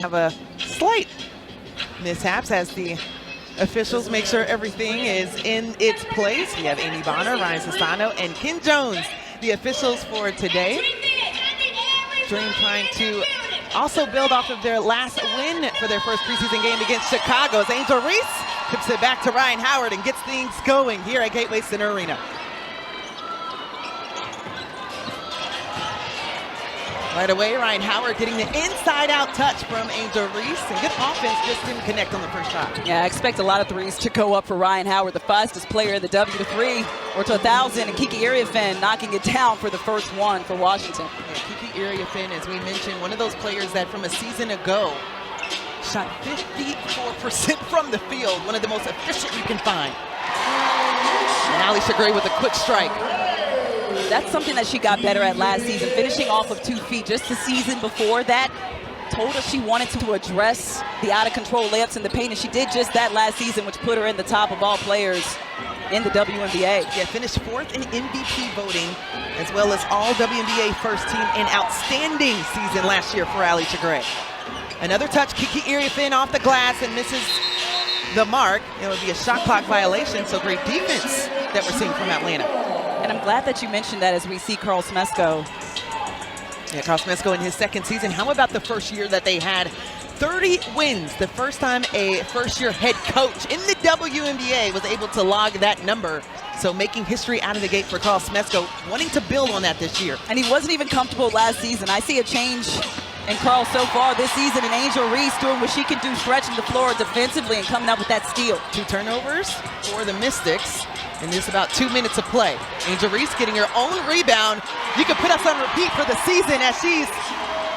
Have a slight mishaps as the officials make sure everything is in its place. We have Amy Bonner, Ryan Sassano, and Ken Jones, the officials for today. Dream trying to also build off of their last win for their first preseason game against Chicago as Angel Reese tips it back to Ryan Howard and gets things going here at Gateway Center Arena. Right away, Ryan Howard getting the inside-out touch from Angel Reese. And good offense, just didn't connect on the first shot. Yeah, I expect a lot of threes to go up for Ryan Howard, the fastest player in the W to 3 or to 1,000. And Kiki Iriafen knocking it down for the first one for Washington. Yeah, Kiki Iriafen, as we mentioned, one of those players that from a season ago shot 54% from the field, one of the most efficient you can find. And Alicia Gray with a quick strike. That's something that she got better at last season, finishing off of 2 feet. Just the season before that, told her she wanted to address the out-of-control layups in the paint, and she did just that last season, which put her in the top of all players in the WNBA. Yeah, finished 4th in MVP voting, as well as all WNBA first team in outstanding season last year for Alicia Gray. Another touch, Kiki Iriafen off the glass and misses the mark. It would be a shot clock violation, so great defense that we're seeing from Atlanta. And I'm glad that you mentioned that as we see Carl Smesko. Yeah, Carl Smesko in his second season. How about the first year that they had 30 wins? The first time a first-year head coach in the WNBA was able to log that number. So making history out of the gate for Carl Smesko, wanting to build on that this year. And he wasn't even comfortable last season. I see a change in Carl so far this season, and Angel Reese doing what she can do, stretching the floor defensively and coming up with that steal. 2 turnovers for the Mystics. And there's about 2 minutes of play. Angel Reese getting her own rebound. You can put us on repeat for the season as she's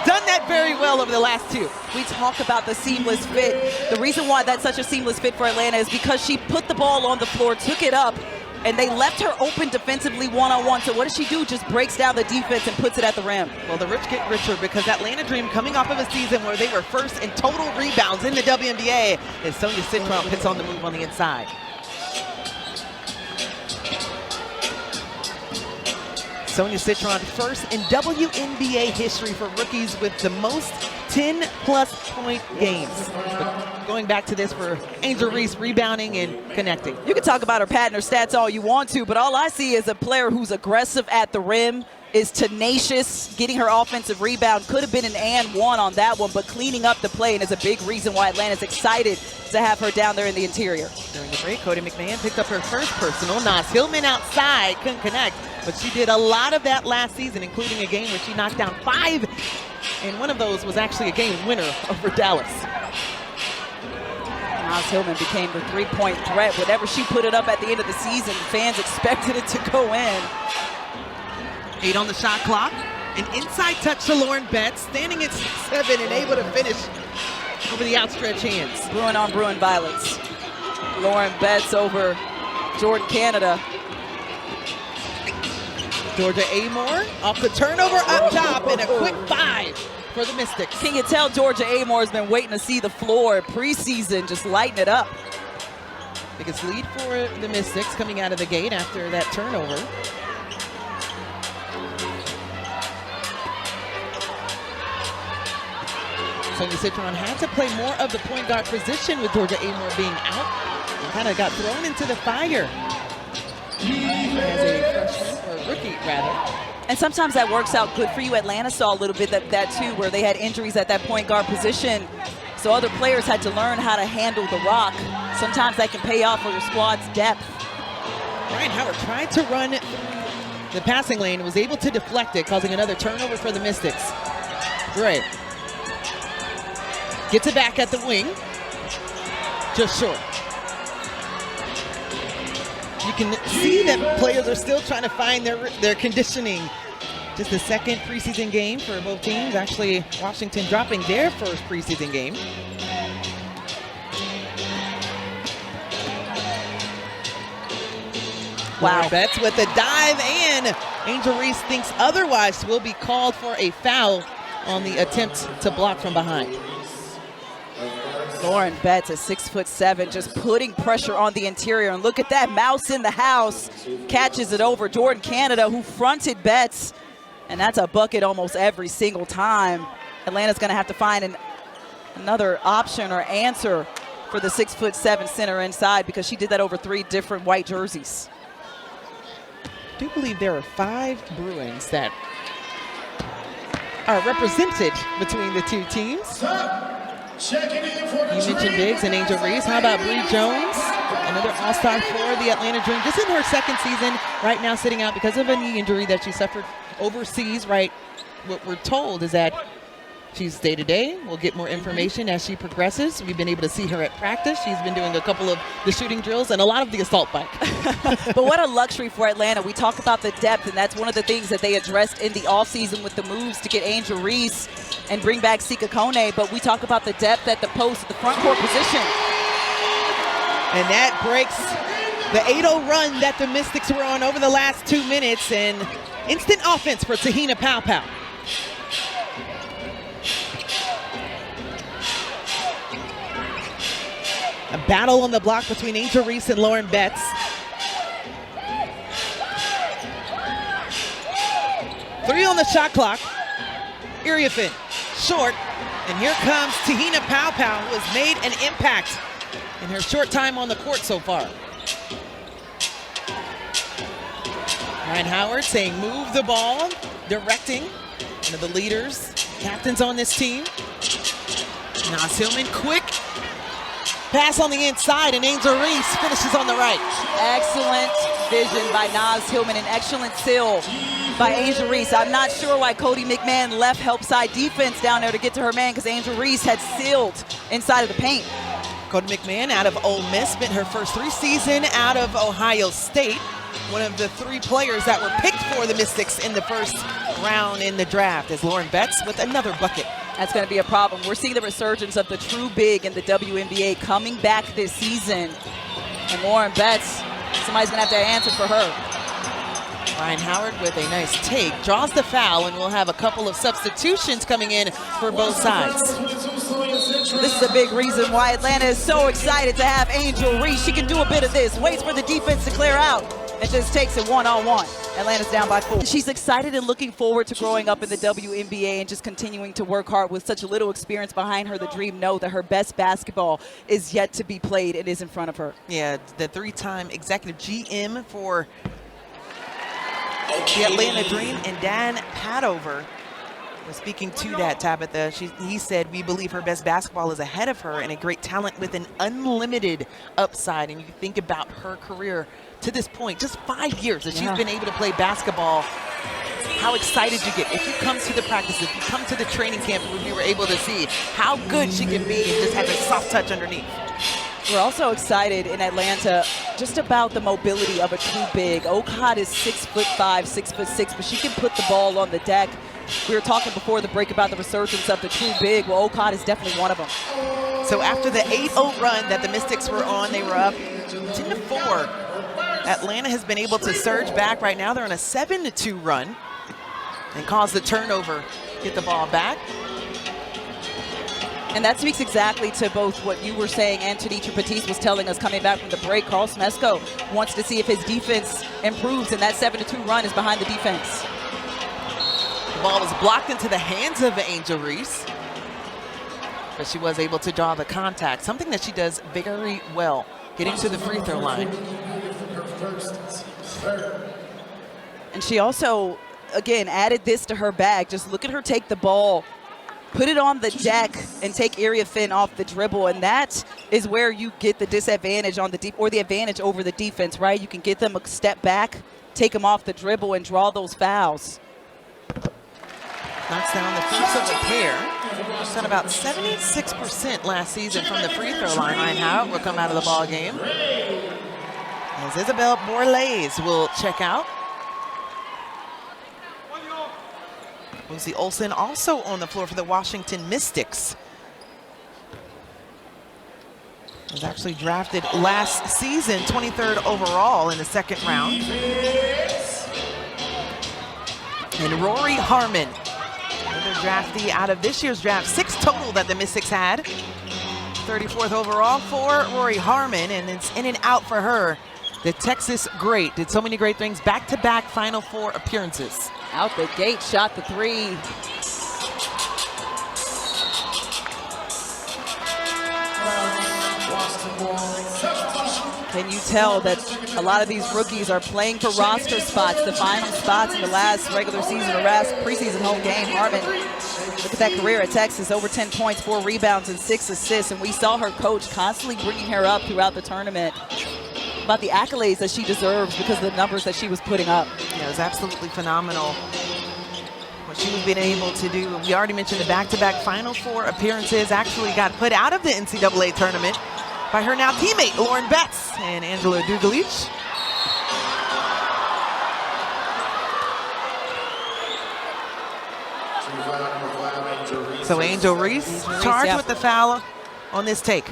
done that very well over the last 2. We talk about the seamless fit. The reason why that's such a seamless fit for Atlanta is because she put the ball on the floor, took it up, and they left her open defensively one-on-one. So what does she do? Just breaks down the defense and puts it at the rim. Well, the rich get richer because Atlanta Dream coming off of a season where they were first in total rebounds in the WNBA as Sonia Citron hits on the move on the inside. Sonia Citron first in WNBA history for rookies with the most 10-plus point games. But going back to this for Angel Reese, rebounding and connecting. You can talk about her pad and her stats all you want to, but all I see is a player who's aggressive at the rim, is tenacious, getting her offensive rebound. Could have been an and one on that one, but cleaning up the play, and is a big reason why Atlanta's excited to have her down there in the interior. During the break, Cody McMahon picked up her first personal. Nas Hillman outside, couldn't connect, but she did a lot of that last season, including a game where she knocked down 5, and one of those was actually a game winner over Dallas. Nas Hillman became the three-point threat. Whenever she put it up at the end of the season, fans expected it to go in. 8 on the shot clock. An inside touch to Lauren Betts, standing at 6'7" and able to finish over the outstretched hands. Bruin on Bruin violence. Lauren Betts over Jordan Canada. Georgia Amore off the turnover up top and a quick 5 for the Mystics. Can you tell Georgia Amore has been waiting to see the floor preseason, just lighten it up. Biggest lead for the Mystics coming out of the gate after that turnover. Sonia Citron had to play more of the point guard position with Georgia Amore being out and kind of got thrown into the fire as a freshman, or rookie rather. And sometimes that works out good for you. Atlanta saw a little bit of that too, where they had injuries at that point guard position. So other players had to learn how to handle the rock. Sometimes that can pay off for your squad's depth. Ryan Howard tried to run the passing lane and was able to deflect it, causing another turnover for the Mystics. Great. Gets it back at the wing. Just short. You can see that players are still trying to find their conditioning. Just the second preseason game for both teams. Actually, Washington dropping their first preseason game. Wow. Betts with the dive, and Angel Reese thinks otherwise, will be called for a foul on the attempt to block from behind. Lauren Betts at 6'7", just putting pressure on the interior. And look at that, mouse in the house, catches it over Jordan Canada, who fronted Betts. And that's a bucket almost every single time. Atlanta's going to have to find an another option or answer for the 6'7" center inside, because she did that over 3 different white jerseys. I do believe there are 5 Bruins that are represented between the two teams. You mentioned Biggs and Angel Reese. How about Bree Jones, another all-star for the Atlanta Dream, just in her 2nd season, right now sitting out because of a knee injury that she suffered overseas, right? What we're told is that she's day-to-day. We'll get more information as she progresses. We've been able to see her at practice. She's been doing a couple of the shooting drills and a lot of the assault bike. But what a luxury for Atlanta. We talk about the depth, and that's one of the things that they addressed in the offseason with the moves to get Angel Reese and bring back Sika Kone. But we talk about the depth at the post, the front court position. And that breaks the 8-0 run that the Mystics were on over the last 2 minutes, and instant offense for Tahina Paopao. A battle on the block between Angel Reese and Lauren Betts. Three on the shot clock. Iriafin, short. And here comes Tahina Paopao, who has made an impact in her short time on the court so far. Ryan Howard saying move the ball, directing. One of the leaders, captains on this team. Naz Hillman, quick pass on the inside, and Angel Reese finishes on the right. Excellent vision by Naz Hillman, an excellent seal by Angel Reese. I'm not sure why Cody McMahon left help side defense down there to get to her man, because Angel Reese had sealed inside of the paint. Cody McMahon out of Ole Miss, spent her first 3 seasons out of Ohio State. One of the 3 players that were picked for the Mystics in the first round in the draft, as Lauren Betts with another bucket. That's going to be a problem. We're seeing the resurgence of the true big in the WNBA coming back this season. And Lauren Betts, somebody's going to have to answer for her. Ryan Howard with a nice take, draws the foul, and we'll have a couple of substitutions coming in for both sides. This is a big reason why Atlanta is so excited to have Angel Reese. She can do a bit of this, waits for the defense to clear out, and just takes it one-on-one. Atlanta's down by 4. She's excited and looking forward to growing up in the WNBA and just continuing to work hard. With such a little experience behind her, the Dream know that her best basketball is yet to be played and is in front of her. Yeah, the 3-time executive GM for the Atlanta Dream, and Dan Padover was speaking to that, Tabitha. He said, we believe her best basketball is ahead of her and a great talent with an unlimited upside. And you think about her career to this point, just 5 years that she's been able to play basketball. How excited you get if you come to the practice, if you come to the training camp, where we were able to see how good she can be and just have a soft touch underneath. We're also excited in Atlanta just about the mobility of a true big. Okad is 6'5", 6'6", but she can put the ball on the deck. We were talking before the break about the resurgence of the true big. Well, Okad is definitely one of them. So after the 8-0 run that the Mystics were on, they were up 10-4. Atlanta has been able to surge back. Right now they're on a 7-2 run and cause the turnover, get the ball back. And that speaks exactly to both what you were saying and Tanisha Batiste was telling us coming back from the break. Carl Smesko wants to see if his defense improves, and that 7-2 run is behind the defense. The ball was blocked into the hands of Angel Reese, but she was able to draw the contact, something that she does very well, getting to the free throw line. And she also, again, added this to her bag. Just look at her take the ball, put it on the deck, and take Iriafin off the dribble. And that is where you get the disadvantage on the deep, or the advantage over the defense, right? You can get them a step back, take them off the dribble, and draw those fouls. Knocks down the first of the pair. She's done about 76% last season from the free throw line. Ryan Howard will come out of the ball game, as Isabel Borlaise will check out. Lucy Olsen also on the floor for the Washington Mystics. Was actually drafted last season, 23rd overall in the 2nd round. And Rory Harmon, another draftee out of this year's draft, 6 total that the Mystics had. 34th overall for Rory Harmon, and it's in and out for her. The Texas great did so many great things, back-to-back Final Four appearances. Out the gate, shot the 3. Can you tell that a lot of these rookies are playing for roster spots, the final spots in the last regular season or last preseason home game? Harmon, look at that career at Texas, over 10 points, 4 rebounds, and 6 assists. And we saw her coach constantly bringing her up throughout the tournament about the accolades that she deserves because of the numbers that she was putting up. Yeah, it was absolutely phenomenal what she was being able to do. We already mentioned the back-to-back Final Four appearances, actually got put out of the NCAA tournament by her now teammate, Lauren Betts and Angela Dugalich. So Angel Reese charged with the foul on this take.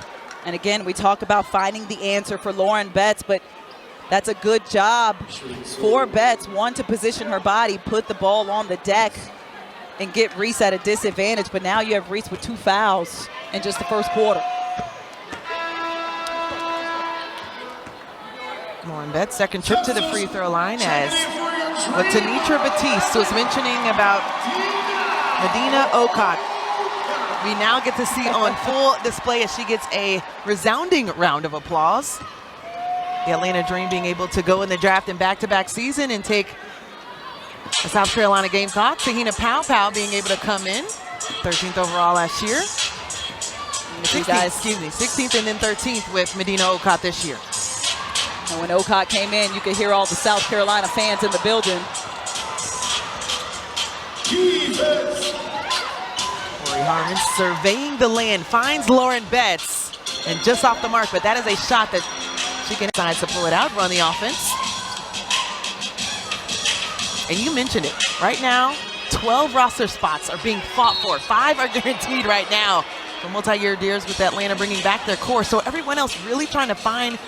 And again, we talk about finding the answer for Lauren Betts, but that's a good job for Betts. One, to position her body, put the ball on the deck, and get Reese at a disadvantage. But now you have Reese with 2 fouls in just the first quarter. Lauren Betts' second trip to the free throw line, as what Tanitra Batiste was mentioning about Medina Okot. We now get to see on full display as she gets a resounding round of applause. The Atlanta Dream being able to go in the draft in back-to-back season and take the South Carolina Gamecocks. Tahina Pow being able to come in, 13th overall last year. 16th and then 13th with Medina Okot this year. And when Okot came in, you could hear all the South Carolina fans in the building. Corey Harmon surveying the land, finds Lauren Betts, and just off the mark, but that is a shot that she can decide to pull it out, run the offense. And you mentioned it, right now, 12 roster spots are being fought for. 5 are guaranteed right now for multi-year deals with Atlanta bringing back their core. So everyone else really trying to find